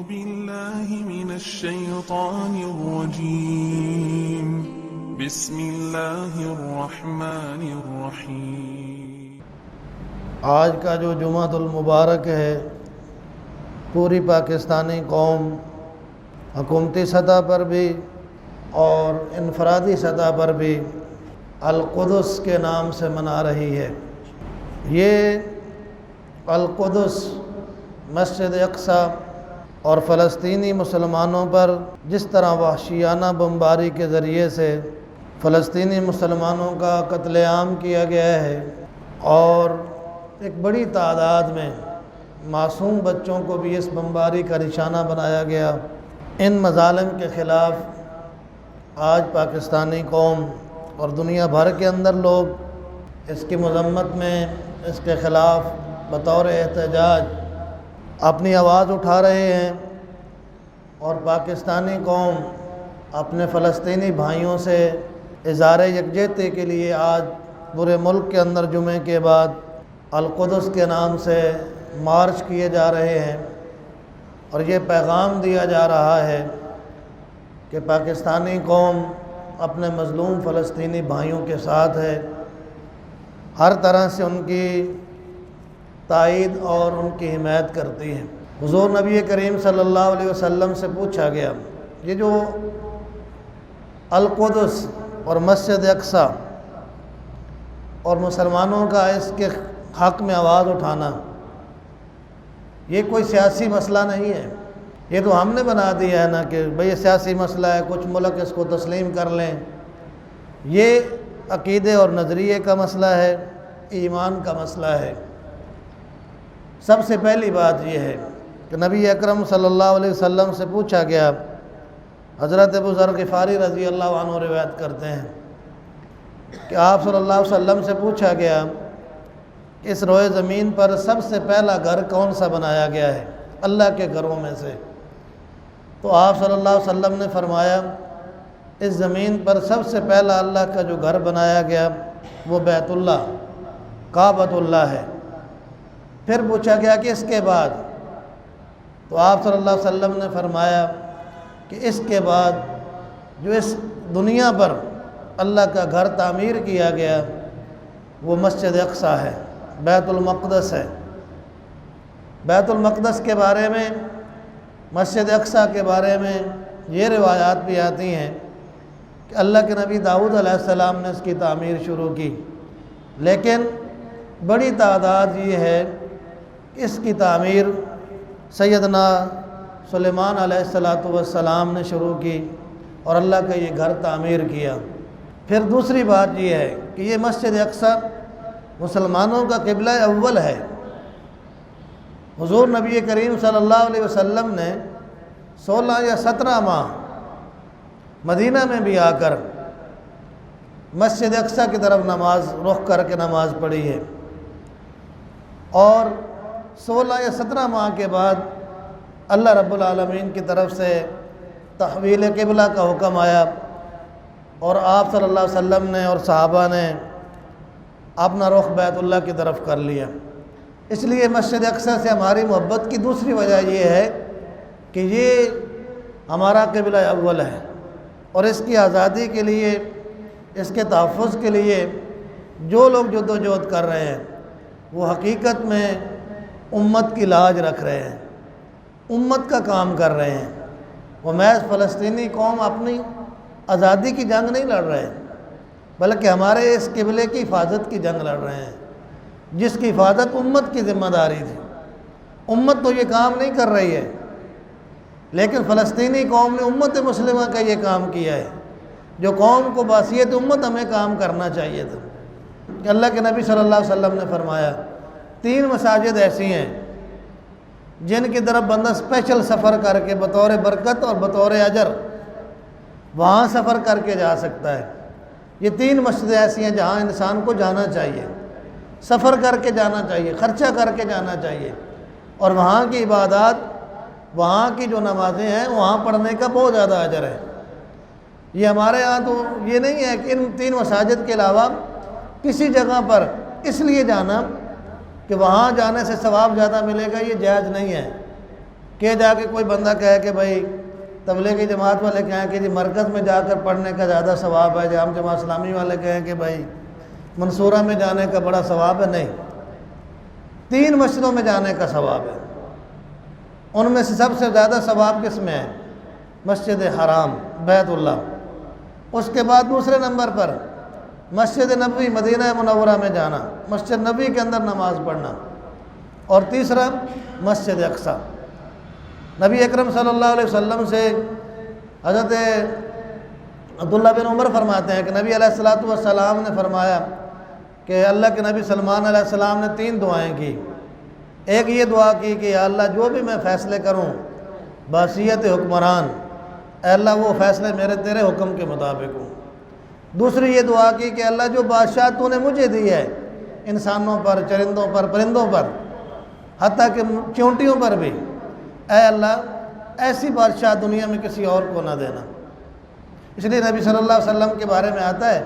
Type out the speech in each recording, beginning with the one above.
بالله من الشيطان الرجيم بسم الله الرحمن الرحیم۔ آج کا جو جمعۃ المبارک ہے، پوری پاکستانی قوم حکومتی سطح پر بھی اور انفرادی سطح پر بھی القدس کے نام سے منا رہی ہے۔ یہ القدس مسجد اقصی اور فلسطینی مسلمانوں پر جس طرح وحشیانہ بمباری کے ذریعے سے فلسطینی مسلمانوں کا قتل عام کیا گیا ہے اور ایک بڑی تعداد میں معصوم بچوں کو بھی اس بمباری کا نشانہ بنایا گیا، ان مظالم کے خلاف آج پاکستانی قوم اور دنیا بھر کے اندر لوگ اس کی مذمت میں، اس کے خلاف بطور احتجاج اپنی آواز اٹھا رہے ہیں، اور پاکستانی قوم اپنے فلسطینی بھائیوں سے اظہار یکجہتی کے لیے آج پورے ملک کے اندر جمعے کے بعد القدس کے نام سے مارچ کیے جا رہے ہیں، اور یہ پیغام دیا جا رہا ہے کہ پاکستانی قوم اپنے مظلوم فلسطینی بھائیوں کے ساتھ ہے، ہر طرح سے ان کی تائید اور ان کی حمایت کرتی ہے۔ حضور نبی کریم صلی اللہ علیہ وسلم سے پوچھا گیا، یہ جو القدس اور مسجد اقصی اور مسلمانوں کا اس کے حق میں آواز اٹھانا، یہ کوئی سیاسی مسئلہ نہیں ہے، یہ تو ہم نے بنا دیا ہے نا کہ بھئی یہ سیاسی مسئلہ ہے، کچھ ملک اس کو تسلیم کر لیں۔ یہ عقیدے اور نظریے کا مسئلہ ہے، ایمان کا مسئلہ ہے۔ سب سے پہلی بات یہ ہے کہ نبی اکرم صلی اللہ علیہ وسلم سے پوچھا گیا، حضرت ابو ذر غفاری رضی اللہ عنہ روایت کرتے ہیں کہ آپ صلی اللہ علیہ وسلم سے پوچھا گیا کہ اس روئے زمین پر سب سے پہلا گھر کون سا بنایا گیا ہے اللہ کے گھروں میں سے؟ تو آپ صلی اللہ علیہ وسلم نے فرمایا، اس زمین پر سب سے پہلا اللہ کا جو گھر بنایا گیا وہ بیت اللہ، کعبۃ اللہ ہے۔ پھر پوچھا گیا کہ اس کے بعد؟ تو آپ صلی اللہ علیہ وسلم نے فرمایا کہ اس کے بعد جو اس دنیا پر اللہ کا گھر تعمیر کیا گیا وہ مسجد اقصی ہے، بیت المقدس ہے۔ بیت المقدس کے بارے میں، مسجد اقصی کے بارے میں یہ روایات بھی آتی ہیں کہ اللہ کے نبی داؤد علیہ السلام نے اس کی تعمیر شروع کی، لیکن بڑی تعداد یہ ہے کہ اس کی تعمیر سیدنا سلیمان علیہ السلام نے شروع کی اور اللہ کا یہ گھر تعمیر کیا۔ پھر دوسری بات یہ ہے کہ یہ مسجد اقصی مسلمانوں کا قبلہ اول ہے۔ حضور نبی کریم صلی اللہ علیہ وسلم نے 16 یا 17 ماہ مدینہ میں بھی آ کر مسجد اقصی کی طرف نماز رخ کر کے نماز پڑھی ہے، اور 16 یا 17 ماہ کے بعد اللہ رب العالمین کی طرف سے تحویل قبلہ کا حکم آیا، اور آپ صلی اللہ علیہ وسلم نے اور صحابہ نے اپنا رخ بیت اللہ کی طرف کر لیا۔ اس لیے مسجد اقصی سے ہماری محبت کی دوسری وجہ یہ ہے کہ یہ ہمارا قبلہ اول ہے، اور اس کی آزادی کے لیے، اس کے تحفظ کے لیے جو لوگ جدوجہد کر رہے ہیں وہ حقیقت میں امت کی لاج رکھ رہے ہیں، امت کا کام کر رہے ہیں۔ وہ محض فلسطینی قوم اپنی آزادی کی جنگ نہیں لڑ رہے، بلکہ ہمارے اس قبلے کی حفاظت کی جنگ لڑ رہے ہیں، جس کی حفاظت امت کی ذمہ داری تھی۔ امت تو یہ کام نہیں کر رہی ہے، لیکن فلسطینی قوم نے امت مسلمہ کا یہ کام کیا ہے، جو قوم کو بحیثیت امت ہمیں کام کرنا چاہیے تھا۔ کہ اللہ کے نبی صلی اللہ علیہ وسلم نے فرمایا 3 مساجد ایسی ہیں جن کی طرف بندہ اسپیشل سفر کر کے بطور برکت اور بطور اجر وہاں سفر کر کے جا سکتا ہے۔ یہ 3 مسجدیں ایسی ہیں جہاں انسان کو جانا چاہیے، سفر کر کے جانا چاہیے، خرچہ کر کے جانا چاہیے، اور وہاں کی عبادات، وہاں کی جو نمازیں ہیں وہاں پڑھنے کا بہت زیادہ اجر ہے۔ یہ ہمارے ہاں تو یہ نہیں ہے کہ ان 3 مساجد کے علاوہ کسی جگہ پر اس لیے جانا کہ وہاں جانے سے ثواب زیادہ ملے گا، یہ جائز نہیں ہے کہ جا کے کوئی بندہ کہے کہ بھائی تبلیغی جماعت والے کہیں کہ جی مرکز میں جا کر پڑھنے کا زیادہ ثواب ہے، جامع جماعت اسلامی والے کہیں کہ بھائی منصورہ میں جانے کا بڑا ثواب ہے، نہیں، 3 مسجدوں میں جانے کا ثواب ہے۔ ان میں سے سب سے زیادہ ثواب کس میں ہے؟ مسجد حرام بیت اللہ، اس کے بعد دوسرے نمبر پر مسجد نبوی مدینہ منورہ میں جانا، مسجد نبوی کے اندر نماز پڑھنا، اور تیسرا مسجد اقصیٰ۔ نبی اکرم صلی اللہ علیہ وسلم سے حضرت عبداللہ بن عمر فرماتے ہیں کہ نبی علیہ السلام نے فرمایا کہ اللہ کے نبی سلمان علیہ السلام نے 3 دعائیں کی۔ ایک یہ دعا کی کہ یا اللہ جو بھی میں فیصلے کروں بحیثیت حکمران، اے اللہ وہ فیصلے میرے تیرے حکم کے مطابق ہوں۔ دوسری یہ دعا کی کہ اللہ جو بادشاہ تو نے مجھے دی ہے انسانوں پر، چرندوں پر، پرندوں پر، حتیٰ کہ چونٹیوں پر بھی، اے اللہ ایسی بادشاہ دنیا میں کسی اور کو نہ دینا۔ اس لیے نبی صلی اللہ علیہ وسلم کے بارے میں آتا ہے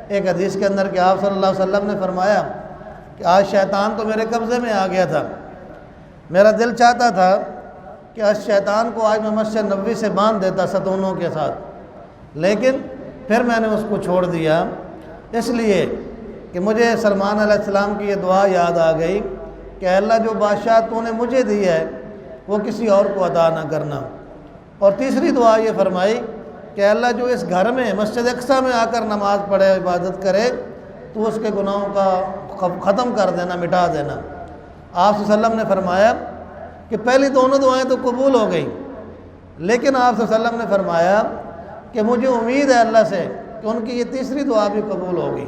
ایک حدیث کے اندر کہ آپ صلی اللہ علیہ وسلم نے فرمایا کہ آج شیطان تو میرے قبضے میں آ گیا تھا، میرا دل چاہتا تھا کہ آج شیطان کو آج میں مسجد نبوی سے باندھ دیتا ستونوں کے ساتھ، لیکن پھر میں نے اس کو چھوڑ دیا، اس لیے کہ مجھے سلمان علیہ السلام کی یہ دعا یاد آ گئی کہ اے اللہ جو بادشاہ تو نے مجھے دی ہے وہ کسی اور کو عطا نہ کرنا۔ اور تیسری دعا یہ فرمائی کہ اے اللہ جو اس گھر میں مسجد اقصیٰ میں آ کر نماز پڑھے، عبادت کرے، تو اس کے گناہوں کا ختم کر دینا، مٹا دینا۔ آپ صلی اللہ علیہ وسلم نے فرمایا کہ پہلی دونوں دعائیں تو قبول ہو گئیں، لیکن آپ صلی اللہ علیہ وسلم نے فرمایا کہ مجھے امید ہے اللہ سے کہ ان کی یہ تیسری دعا بھی قبول ہوگی۔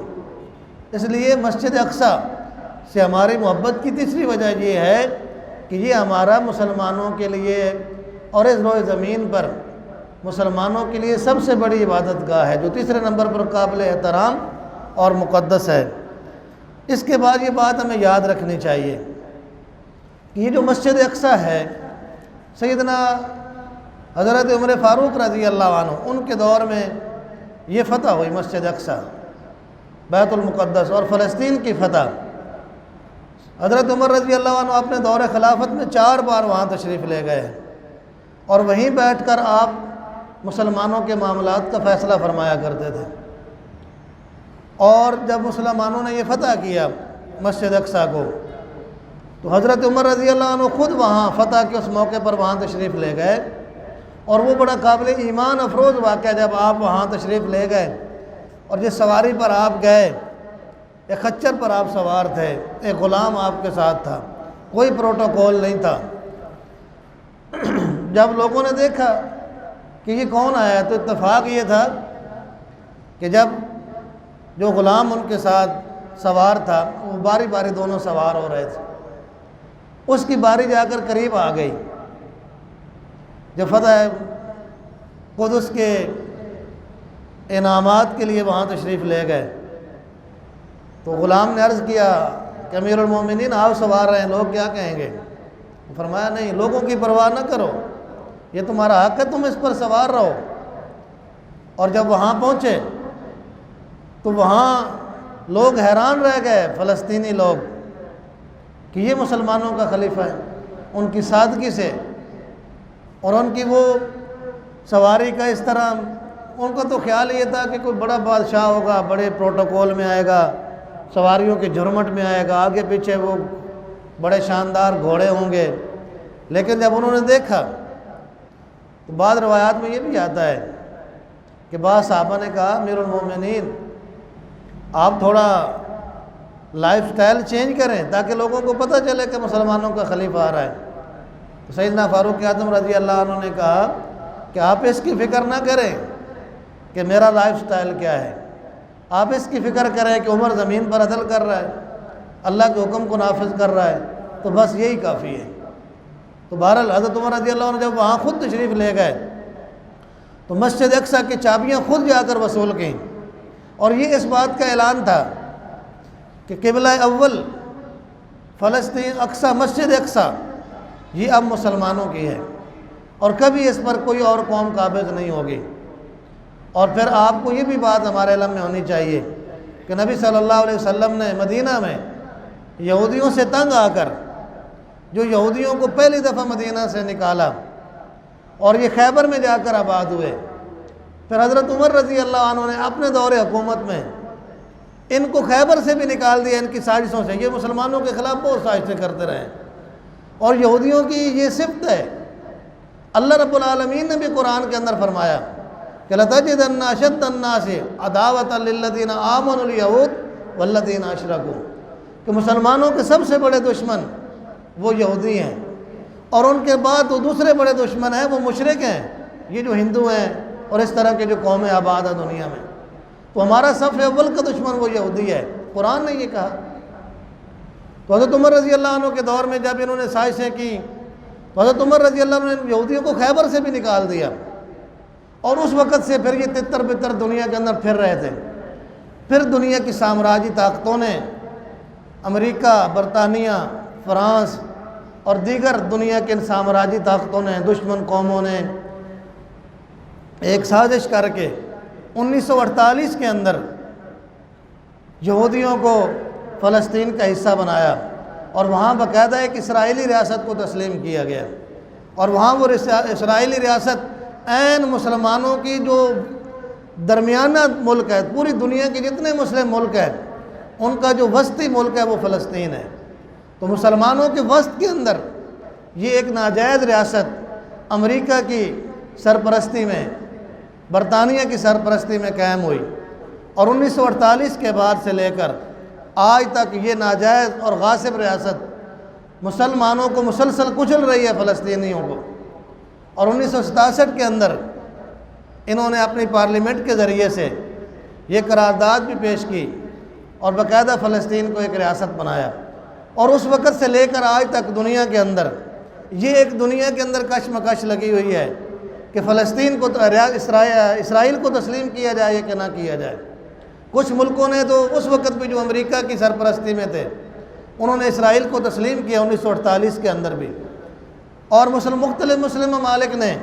اس لیے مسجد اقصیٰ سے ہماری محبت کی تیسری وجہ یہ ہے کہ یہ ہمارا مسلمانوں کے لیے اور اس روئے زمین پر مسلمانوں کے لیے سب سے بڑی عبادت گاہ ہے، جو تیسرے نمبر پر قابل احترام اور مقدس ہے۔ اس کے بعد یہ بات ہمیں یاد رکھنی چاہیے کہ یہ جو مسجد اقصیٰ ہے، سیدنا حضرت عمر فاروق رضی اللہ عنہ ان کے دور میں یہ فتح ہوئی، مسجد اقصیٰ، بیت المقدس اور فلسطین کی فتح۔ حضرت عمر رضی اللہ عنہ اپنے دور خلافت میں 4 بار وہاں تشریف لے گئے ہیں، اور وہیں بیٹھ کر آپ مسلمانوں کے معاملات کا فیصلہ فرمایا کرتے تھے۔ اور جب مسلمانوں نے یہ فتح کیا مسجد اقصیٰ کو، تو حضرت عمر رضی اللہ عنہ خود وہاں فتح کے اس موقع پر وہاں تشریف لے گئے، اور وہ بڑا قابل ایمان افروز واقعہ جب آپ وہاں تشریف لے گئے اور جس سواری پر آپ گئے، ایک خچر پر آپ سوار تھے، ایک غلام آپ کے ساتھ تھا، کوئی پروٹوکول نہیں تھا۔ جب لوگوں نے دیکھا کہ یہ کون آیا تو اتفاق یہ تھا کہ جب جو غلام ان کے ساتھ سوار تھا وہ باری باری دونوں سوار ہو رہے تھے، اس کی باری جا کر قریب آ گئی۔ جب فتح قدس کے انعامات کے لیے وہاں تشریف لے گئے تو غلام نے عرض کیا کہ امیر المومنین آپ سوار رہے ہیں، لوگ کیا کہیں گے؟ فرمایا نہیں، لوگوں کی پرواہ نہ کرو، یہ تمہارا حق ہے، تم اس پر سوار رہو۔ اور جب وہاں پہنچے تو وہاں لوگ حیران رہ گئے، فلسطینی لوگ، کہ یہ مسلمانوں کا خلیفہ ہے، ان کی سادگی سے اور ان کی وہ سواری کا اس طرح، ان کا تو خیال یہ تھا کہ کوئی بڑا بادشاہ ہوگا، بڑے پروٹوکول میں آئے گا، سواریوں کے جھرمٹ میں آئے گا، آگے پیچھے وہ بڑے شاندار گھوڑے ہوں گے۔ لیکن جب انہوں نے دیکھا تو بعض روایات میں یہ بھی آتا ہے کہ بعض صحابہ نے کہا امیر المومنین آپ تھوڑا لائف سٹائل چینج کریں تاکہ لوگوں کو پتہ چلے کہ مسلمانوں کا خلیفہ آ رہا ہے۔ تو سیدنا فاروق اعظم رضی اللہ عنہ نے کہا کہ آپ اس کی فکر نہ کریں کہ میرا لائف سٹائل کیا ہے، آپ اس کی فکر کریں کہ عمر زمین پر عدل کر رہا ہے، اللہ کے حکم کو نافذ کر رہا ہے، تو بس یہی کافی ہے۔ تو بہرحال حضرت عمر رضی اللہ عنہ جب وہاں خود تشریف لے گئے تو مسجد اقصیٰ کی چابیاں خود جا کر وصول کیں، اور یہ اس بات کا اعلان تھا کہ قبلہ اول فلسطین اقصیٰ، مسجد اقصیٰ یہ اب مسلمانوں کی ہے اور کبھی اس پر کوئی اور قوم قابض نہیں ہوگی۔ اور پھر آپ کو یہ بھی بات ہمارے علم میں ہونی چاہیے کہ نبی صلی اللہ علیہ وسلم نے مدینہ میں یہودیوں سے تنگ آ کر جو یہودیوں کو پہلی دفعہ مدینہ سے نکالا اور یہ خیبر میں جا کر آباد ہوئے۔ پھر حضرت عمر رضی اللہ عنہ نے اپنے دور حکومت میں ان کو خیبر سے بھی نکال دیا ان کی سازشوں سے۔ یہ مسلمانوں کے خلاف بہت سازشیں کرتے رہے، اور یہودیوں کی یہ صفت ہے۔ اللہ رب العالمین نے بھی قرآن کے اندر فرمایا کہ لَتَجِدَنَّ أَشَدَّ النَّاسِ عَدَاوَةً لِلَّذِينَ آمَنُوا الْيَهُودُ وَالَّذِينَ أَشْرَكُوا، کہ مسلمانوں کے سب سے بڑے دشمن وہ یہودی ہیں، اور ان کے بعد وہ دوسرے بڑے دشمن ہیں وہ مشرک ہیں، یہ جو ہندو ہیں اور اس طرح کے جو قومیں آباد ہیں دنیا میں۔ تو ہمارا صف اول کا دشمن وہ یہودی ہے، قرآن نے یہ کہا۔ تو حضرت عمر رضی اللہ عنہ کے دور میں جب انہوں نے سازشیں کی تو حضرت عمر رضی اللہ عنہ نے یہودیوں کو خیبر سے بھی نکال دیا، اور اس وقت سے پھر یہ تتر بتر دنیا کے اندر پھر رہے تھے۔ پھر دنیا کی سامراجی طاقتوں نے، امریکہ، برطانیہ، فرانس اور دیگر دنیا کے سامراجی طاقتوں نے، دشمن قوموں نے ایک سازش کر کے 1948 کے اندر یہودیوں کو فلسطین کا حصہ بنایا، اور وہاں باقاعدہ ایک اسرائیلی ریاست کو تسلیم کیا گیا، اور وہاں وہ اسرائیلی ریاست عین مسلمانوں کی جو درمیانہ ملک ہے، پوری دنیا کے جتنے مسلم ملک ہیں ان کا جو وسطی ملک ہے وہ فلسطین ہے۔ تو مسلمانوں کے وسط کے اندر یہ ایک ناجائز ریاست امریکہ کی سرپرستی میں، برطانیہ کی سرپرستی میں قائم ہوئی، اور 1948 کے بعد سے لے کر آج تک یہ ناجائز اور غاصب ریاست مسلمانوں کو مسلسل کچل رہی ہے، فلسطینیوں کو۔ اور 1967 کے اندر انہوں نے اپنی پارلیمنٹ کے ذریعے سے یہ قرارداد بھی پیش کی اور باقاعدہ فلسطین کو ایک ریاست بنایا، اور اس وقت سے لے کر آج تک دنیا کے اندر یہ ایک دنیا کے اندر کشمکش لگی ہوئی ہے کہ فلسطین کو اسرائیل کو تسلیم کیا جائے یا کہ نہ کیا جائے۔ کچھ ملکوں نے تو اس وقت بھی جو امریکہ کی سرپرستی میں تھے انہوں نے اسرائیل کو تسلیم کیا 1948 کے اندر بھی، اور مختلف مسلم ممالک نے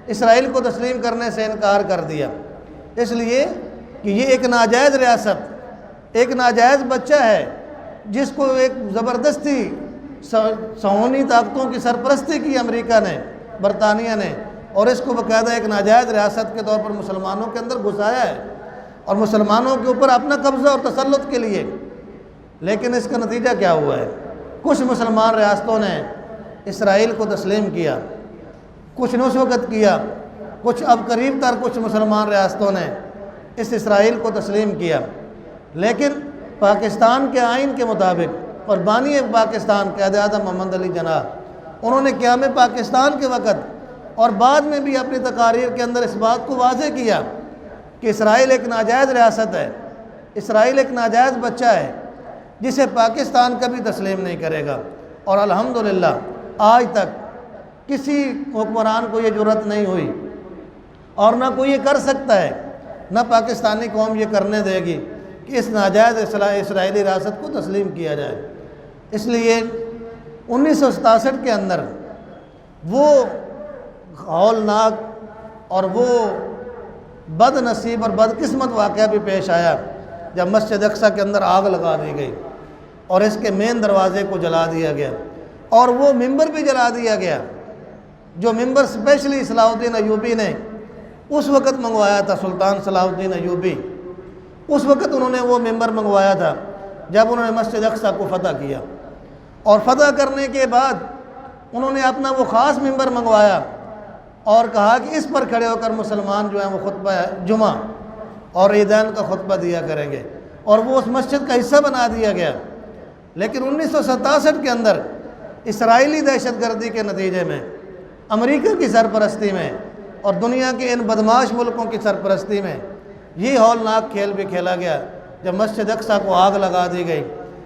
اسرائیل کو تسلیم کرنے سے انکار کر دیا، اس لیے کہ یہ ایک ناجائز ریاست، ایک ناجائز بچہ ہے جس کو ایک زبردستی صہیونی طاقتوں کی سرپرستی کی امریکہ نے، برطانیہ نے، اور اس کو باقاعدہ ایک ناجائز ریاست کے طور پر مسلمانوں کے اندر گھسایا ہے اور مسلمانوں کے اوپر اپنا قبضہ اور تسلط کے لیے۔ لیکن اس کا نتیجہ کیا ہوا ہے؟ کچھ مسلمان ریاستوں نے اسرائیل کو تسلیم کیا، کچھ نے اس وقت کیا، کچھ اب قریب تر کچھ مسلمان ریاستوں نے اس اسرائیل کو تسلیم کیا۔ لیکن پاکستان کے آئین کے مطابق، اور بانی پاکستان قائد اعظم محمد علی جناح، انہوں نے قیام پاکستان کے وقت اور بعد میں بھی اپنی تقاریر کے اندر اس بات کو واضح کیا کہ اسرائیل ایک ناجائز ریاست ہے، اسرائیل ایک ناجائز بچہ ہے جسے پاکستان کبھی تسلیم نہیں کرے گا۔ اور الحمدللہ آج تک کسی حکمران کو یہ جرأت نہیں ہوئی، اور نہ کوئی یہ کر سکتا ہے، نہ پاکستانی قوم یہ کرنے دے گی کہ اس ناجائز اسرائیلی ریاست کو تسلیم کیا جائے۔ اس لیے 1967 کے اندر وہ ہولناک اور وہ بد نصیب اور بدقسمت واقعہ بھی پیش آیا جب مسجد اقصی کے اندر آگ لگا دی گئی اور اس کے مین دروازے کو جلا دیا گیا، اور وہ ممبر بھی جلا دیا گیا جو ممبر اسپیشلی صلاح الدین ایوبی نے اس وقت منگوایا تھا، سلطان صلاح الدین ایوبی، اس وقت انہوں نے وہ ممبر منگوایا تھا جب انہوں نے مسجد اقصی کو فتح کیا، اور فتح کرنے کے بعد انہوں نے اپنا وہ خاص ممبر منگوایا اور کہا کہ اس پر کھڑے ہو کر مسلمان جو ہیں وہ خطبہ جمعہ اور عیدین کا خطبہ دیا کریں گے، اور وہ اس مسجد کا حصہ بنا دیا گیا۔ لیکن 1967 کے اندر اسرائیلی دہشت گردی کے نتیجے میں، امریکہ کی سرپرستی میں اور دنیا کے ان بدماش ملکوں کی سرپرستی میں یہ ہولناک کھیل بھی کھیلا گیا جب مسجد اقصی کو آگ لگا دی گئی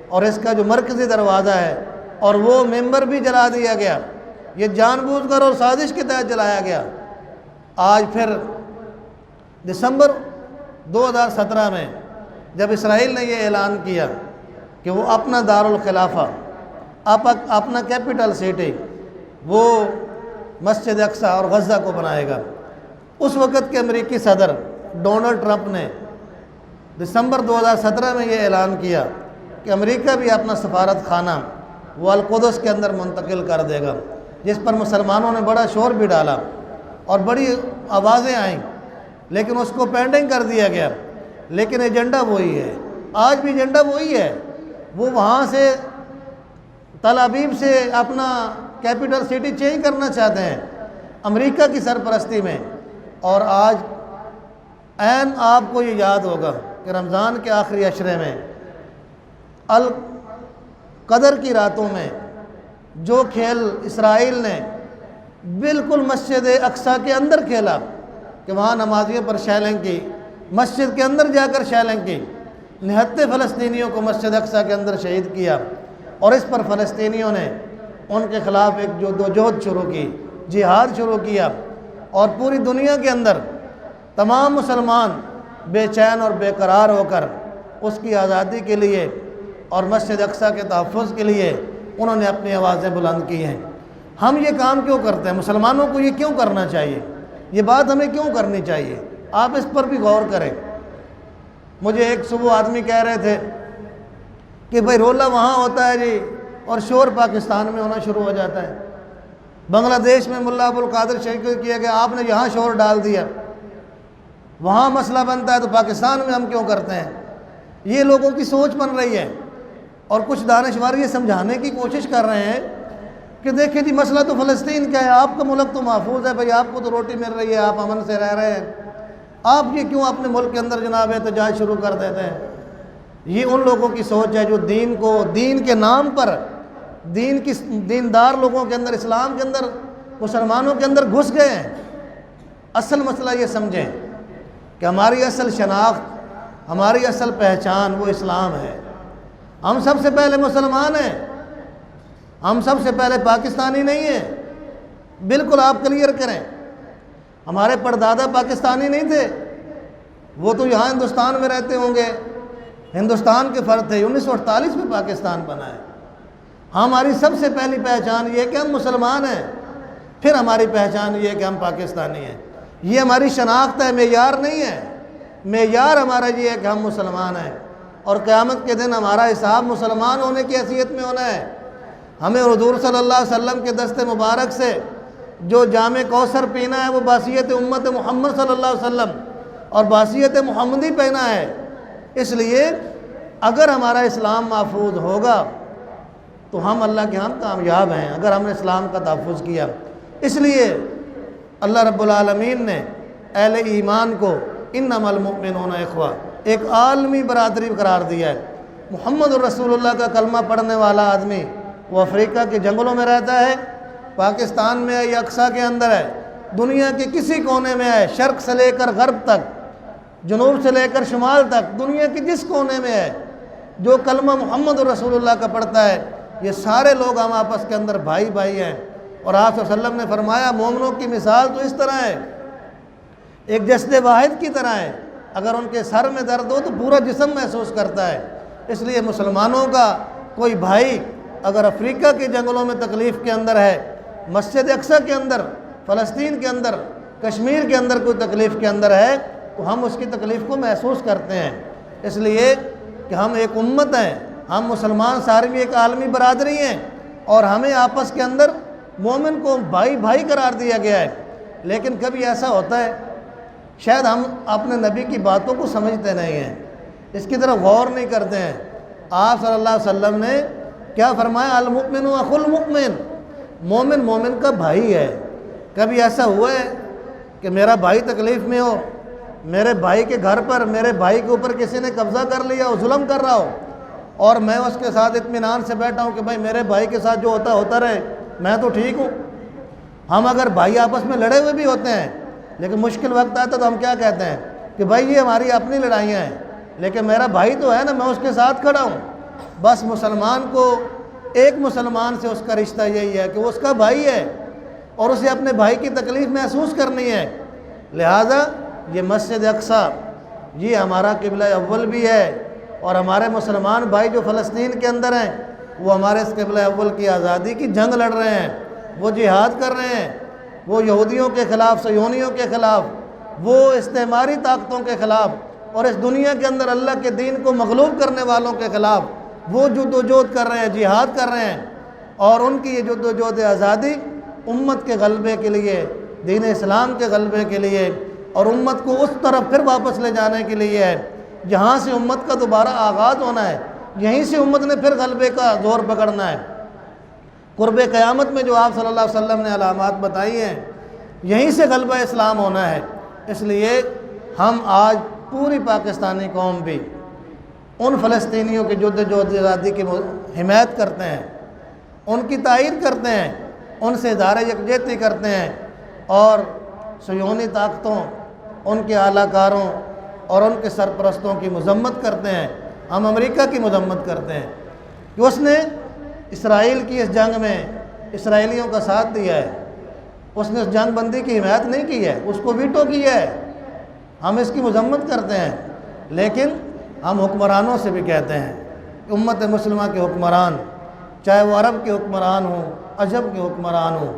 اور اس کا جو مرکزی دروازہ ہے اور وہ ممبر بھی جلا دیا گیا۔ یہ جان بوجھ کر اور سازش کے تحت جلایا گیا۔ آج پھر دسمبر 2017 میں جب اسرائیل نے یہ اعلان کیا کہ وہ اپنا دارالخلافہ، اپنا کیپٹل سٹی وہ مسجد اقصی اور غزہ کو بنائے گا، اس وقت کے امریکی صدر ڈونلڈ ٹرمپ نے دسمبر 2017 میں یہ اعلان کیا کہ امریکہ بھی اپنا سفارت خانہ وہ القدس کے اندر منتقل کر دے گا، جس پر مسلمانوں نے بڑا شور بھی ڈالا اور بڑی آوازیں آئیں، لیکن اس کو پینڈنگ کر دیا گیا۔ لیکن ایجنڈا وہی ہے، آج بھی ایجنڈا وہی ہے۔ وہ وہاں سے تل ابیب سے اپنا کیپٹل سٹی چینج کرنا چاہتے ہیں امریکہ کی سرپرستی میں۔ اور آج عین آپ کو یہ یاد ہوگا کہ رمضان کے آخری عشرے میں القدر کی راتوں میں جو کھیل اسرائیل نے بالکل مسجد اقصیٰ کے اندر کھیلا کہ وہاں نمازیوں پر شیلنگ کی، مسجد کے اندر جا کر شیلنگ کی، 69 فلسطینیوں کو مسجد اقصیٰ کے اندر شہید کیا، اور اس پر فلسطینیوں نے ان کے خلاف ایک جدوجہد شروع کی، جہاد شروع کیا، اور پوری دنیا کے اندر تمام مسلمان بے چین اور بے قرار ہو کر اس کی آزادی کے لیے اور مسجد اقصیٰ کے تحفظ کے لیے انہوں نے اپنی آوازیں بلند کی ہیں۔ ہم یہ کام کیوں کرتے ہیں؟ مسلمانوں کو یہ کیوں کرنا چاہیے؟ یہ بات ہمیں کیوں کرنی چاہیے؟ آپ اس پر بھی غور کریں۔ مجھے ایک صبح آدمی کہہ رہے تھے کہ بھائی رولہ وہاں ہوتا ہے جی اور شور پاکستان میں ہونا شروع ہو جاتا ہے۔ بنگلہ دیش میں ملا ابو القادر شہید کیا گیا، آپ نے یہاں شور ڈال دیا، وہاں مسئلہ بنتا ہے تو پاکستان میں ہم کیوں کرتے ہیں؟ یہ لوگوں کی سوچ بن رہی ہے، اور کچھ دانشور یہ سمجھانے کی کوشش کر رہے ہیں کہ دیکھیں جی مسئلہ تو فلسطین کا ہے، آپ کا ملک تو محفوظ ہے، بھائی آپ کو تو روٹی مل رہی ہے، آپ امن سے رہ رہے ہیں، آپ یہ کیوں اپنے ملک کے اندر جناب احتجاج شروع کر دیتے ہیں؟ یہ ان لوگوں کی سوچ ہے جو دین کو، دین کے نام پر، دیندار لوگوں کے اندر، اسلام کے اندر، مسلمانوں کے اندر گھس گئے ہیں۔ اصل مسئلہ یہ سمجھیں کہ ہماری اصل شناخت، ہماری اصل پہچان وہ اسلام ہے۔ ہم سب سے پہلے مسلمان ہیں، ہم سب سے پہلے پاکستانی نہیں ہیں۔ بالکل آپ کلیئر کریں، ہمارے پردادا پاکستانی نہیں تھے، وہ تو یہاں ہندوستان میں رہتے ہوں گے، ہندوستان کے فرد تھے، 1948 میں پاکستان بنا ہے۔ ہماری سب سے پہلی پہچان یہ کہ ہم مسلمان ہیں، پھر ہماری پہچان یہ کہ ہم پاکستانی ہیں۔ یہ ہماری شناخت ہے، معیار نہیں ہے۔ معیار ہمارا یہ ہے کہ ہم مسلمان ہیں، اور قیامت کے دن ہمارا حساب مسلمان ہونے کی حیثیت میں ہونا ہے۔ ہمیں حضور صلی اللہ علیہ وسلم کے دست مبارک سے جو جام کوثر پینا ہے وہ باسیت امت محمد صلی اللہ علیہ وسلم اور باسیت محمدی پینا ہے۔ اس لیے اگر ہمارا اسلام محفوظ ہوگا تو ہم اللہ کے ہاں کامیاب ہیں، اگر ہم نے اسلام کا تحفظ کیا۔ اس لیے اللہ رب العالمین نے اہل ایمان کو انما المؤمنون اخوہ ایک عالمی برادری قرار دیا ہے۔ محمد الرسول اللہ کا کلمہ پڑھنے والا آدمی وہ افریقہ کے جنگلوں میں رہتا ہے، پاکستان میں ہے یا اقصیٰ کے اندر ہے، دنیا کے کسی کونے میں ہے، شرق سے لے کر غرب تک، جنوب سے لے کر شمال تک، دنیا کے جس کونے میں ہے، جو کلمہ محمد الرسول اللہ کا پڑھتا ہے، یہ سارے لوگ ہم آپس کے اندر بھائی بھائی ہیں۔ اور آپ صلی اللہ علیہ وسلم نے فرمایا مومنوں کی مثال تو اس طرح ہے، ایک جسد واحد کی طرح ہے، اگر ان کے سر میں درد ہو تو پورا جسم محسوس کرتا ہے۔ اس لیے مسلمانوں کا کوئی بھائی اگر افریقہ کے جنگلوں میں تکلیف کے اندر ہے، مسجد اقصیٰ کے اندر، فلسطین کے اندر، کشمیر کے اندر کوئی تکلیف کے اندر ہے تو ہم اس کی تکلیف کو محسوس کرتے ہیں۔ اس لیے کہ ہم ایک امت ہیں، ہم مسلمان سارے بھی ایک عالمی برادری ہیں، اور ہمیں آپس کے اندر مومن کو بھائی بھائی قرار دیا گیا ہے۔ لیکن کبھی ایسا ہوتا ہے شاید ہم اپنے نبی کی باتوں کو سمجھتے نہیں ہیں، اس کی طرف غور نہیں کرتے ہیں۔ آپ صلی اللہ علیہ وسلم نے کیا فرمایا؟ المؤمن اخو المؤمن، مومن مومن کا بھائی ہے۔ کبھی ایسا ہوا ہے کہ میرا بھائی تکلیف میں ہو، میرے بھائی کے گھر پر میرے بھائی کے اوپر کسی نے قبضہ کر لیا ہو، ظلم کر رہا ہو، اور میں اس کے ساتھ اطمینان سے بیٹھا ہوں کہ بھائی میرے بھائی کے ساتھ جو ہوتا رہے، میں تو ٹھیک ہوں؟ ہم اگر بھائی آپس میں لڑے ہوئے بھی ہوتے ہیں لیکن مشکل وقت آتا تو ہم کیا کہتے ہیں کہ بھائی یہ ہماری اپنی لڑائیاں ہیں، لیکن میرا بھائی تو ہے نا، میں اس کے ساتھ کھڑا ہوں۔ بس مسلمان کو ایک مسلمان سے اس کا رشتہ یہی ہے کہ وہ اس کا بھائی ہے اور اسے اپنے بھائی کی تکلیف محسوس کرنی ہے۔ لہٰذا یہ مسجد اقصیٰ یہ ہمارا قبلہ اول بھی ہے، اور ہمارے مسلمان بھائی جو فلسطین کے اندر ہیں وہ ہمارے اس قبلہ اول کی آزادی کی جنگ لڑ رہے ہیں، وہ جہاد کر رہے ہیں، وہ یہودیوں کے خلاف، صہیونیوں کے خلاف، وہ استعماری طاقتوں کے خلاف، اور اس دنیا کے اندر اللہ کے دین کو مغلوب کرنے والوں کے خلاف وہ جدوجہد کر رہے ہیں، جہاد کر رہے ہیں۔ اور ان کی یہ جد و جہد آزادی امت کے غلبے کے لیے، دین اسلام کے غلبے کے لیے، اور امت کو اس طرف پھر واپس لے جانے کے لیے ہے جہاں سے امت کا دوبارہ آغاز ہونا ہے، یہیں سے امت نے پھر غلبے کا زور پکڑنا ہے۔ قرب قیامت میں جو آپ صلی اللہ علیہ وسلم نے علامات بتائی ہیں، یہیں سے غلبہ اسلام ہونا ہے۔ اس لیے ہم آج پوری پاکستانی قوم بھی ان فلسطینیوں کے جد و جہد آزادی کی حمایت کرتے ہیں، ان کی تائید کرتے ہیں، ان سے ادارہ یکجہتی کرتے ہیں، اور صہیونی طاقتوں، ان کے اعلیٰ کاروں اور ان کے سرپرستوں کی مذمت کرتے ہیں۔ ہم امریکہ کی مذمت کرتے ہیں کہ اس نے اسرائیل کی اس جنگ میں اسرائیلیوں کا ساتھ دیا ہے، اس نے اس جنگ بندی کی حمایت نہیں کی ہے، اس کو ویٹو کیا ہے۔ ہم اس کی مذمت کرتے ہیں، لیکن ہم حکمرانوں سے بھی کہتے ہیں کہ امت مسلمہ کے حکمران، چاہے وہ عرب کے حکمران ہوں، عجم کے حکمران ہوں،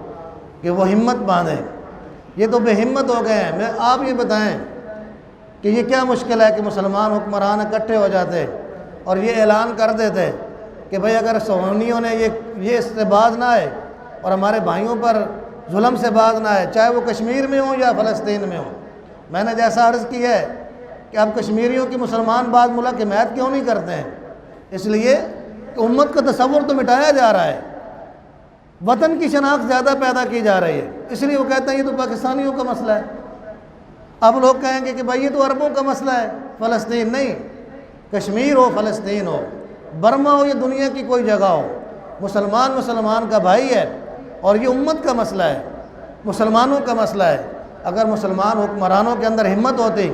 کہ وہ ہمت باندھیں۔ یہ تو بے ہمت ہو گئے ہیں۔ آپ یہ بتائیں کہ یہ کیا مشکل ہے کہ مسلمان حکمران اکٹھے ہو جاتے اور یہ اعلان کر دیتے کہ بھئی اگر صہیونیوں نے یہ اس سے باز نہ آئے اور ہمارے بھائیوں پر ظلم سے باز نہ آئے، چاہے وہ کشمیر میں ہوں یا فلسطین میں ہوں۔ میں نے جیسا عرض کیا ہے کہ اب کشمیریوں کی مسلمان بعض ملک حمایت کیوں نہیں کرتے ہیں؟ اس لیے کہ امت کا تصور تو مٹایا جا رہا ہے، وطن کی شناخت زیادہ پیدا کی جا رہی ہے، اس لیے وہ کہتے ہیں یہ تو پاکستانیوں کا مسئلہ ہے۔ اب لوگ کہیں گے کہ بھائی یہ تو عربوں کا مسئلہ ہے، فلسطین نہیں، کشمیر ہو، فلسطین ہو، برما ہو، یہ دنیا کی کوئی جگہ ہو، مسلمان کا بھائی ہے، اور یہ امت کا مسئلہ ہے، مسلمانوں کا مسئلہ ہے۔ اگر مسلمان حکمرانوں کے اندر ہمت ہوتی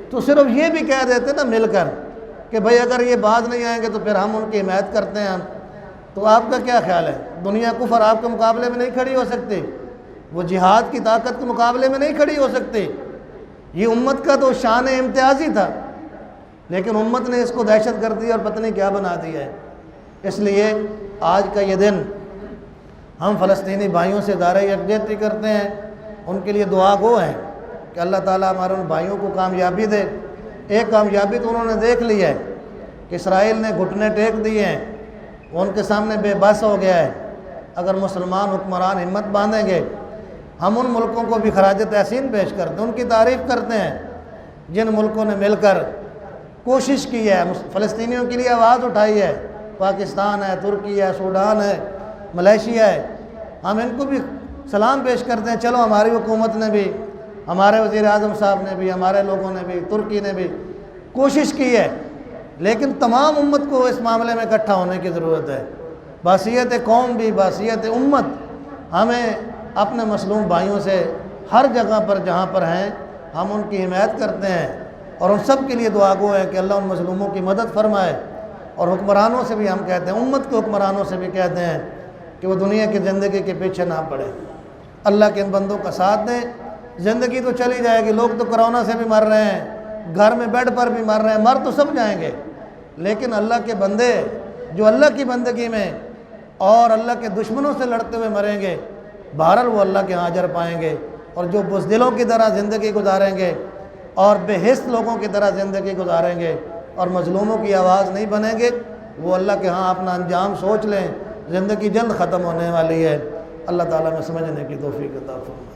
تو صرف یہ بھی کہہ دیتے نا مل کر کہ بھئی اگر یہ باز نہیں آئیں گے تو پھر ہم ان کی حمایت کرتے ہیں۔ تو آپ کا کیا خیال ہے؟ دنیا کفر آپ کے مقابلے میں نہیں کھڑی ہو سکتی، وہ جہاد کی طاقت کے مقابلے میں نہیں کھڑی ہو سکتی۔ یہ امت کا تو شان امتیازی تھا، لیکن امت نے اس کو دہشت گردی اور پتہ نہیں کیا بنا دیا ہے۔ اس لیے آج کا یہ دن ہم فلسطینی بھائیوں سے ادارہ یکجہتی کرتے ہیں، ان کے لیے دعا گو ہیں کہ اللہ تعالیٰ ہمارے ان بھائیوں کو کامیابی دے۔ ایک کامیابی تو انہوں نے دیکھ لی ہے کہ اسرائیل نے گھٹنے ٹیک دیے ہیں، وہ ان کے سامنے بے بس ہو گیا ہے۔ اگر مسلمان حکمران ہمت باندھیں گے، ہم ان ملکوں کو بھی خراج تحسین پیش کرتے ہیں، ان کی تعریف کرتے ہیں جن ملکوں نے مل کر کوشش کی ہے، فلسطینیوں کے لیے آواز اٹھائی ہے۔ پاکستان ہے، ترکی ہے، سوڈان ہے، ملیشیا ہے، ہم ان کو بھی سلام پیش کرتے ہیں۔ چلو ہماری حکومت نے بھی، ہمارے وزیر اعظم صاحب نے بھی، ہمارے لوگوں نے بھی، ترکی نے بھی کوشش کی ہے، لیکن تمام امت کو اس معاملے میں اکٹھا ہونے کی ضرورت ہے۔ بحیثیت قوم بھی، بحیثیت امت، ہمیں اپنے مظلوم بھائیوں سے ہر جگہ پر جہاں پر ہیں ہم ان کی حمایت کرتے ہیں، اور ان سب کے لیے دعا گو ہے کہ اللہ ان مظلوموں کی مدد فرمائے۔ اور حکمرانوں سے بھی ہم کہتے ہیں، امت کے حکمرانوں سے بھی کہتے ہیں کہ وہ دنیا کی زندگی کے پیچھے نہ پڑے، اللہ کے ان بندوں کا ساتھ دیں۔ زندگی تو چلی جائے گی، لوگ تو کرونا سے بھی مر رہے ہیں، گھر میں بیڈ پر بھی مر رہے ہیں، مر تو سب جائیں گے، لیکن اللہ کے بندے جو اللہ کی بندگی میں اور اللہ کے دشمنوں سے لڑتے ہوئے مریں گے، بہرحال وہ اللہ کے ہاں اجر پائیں گے۔ اور جو بزدلوں کی طرح زندگی گزاریں گے اور بے حس لوگوں کی طرح زندگی گزاریں گے اور مظلوموں کی آواز نہیں بنیں گے، وہ اللہ کے ہاں اپنا انجام سوچ لیں، زندگی جلد ختم ہونے والی ہے۔ اللہ تعالیٰ میں سمجھنے کی توفیق عطا فرمائے۔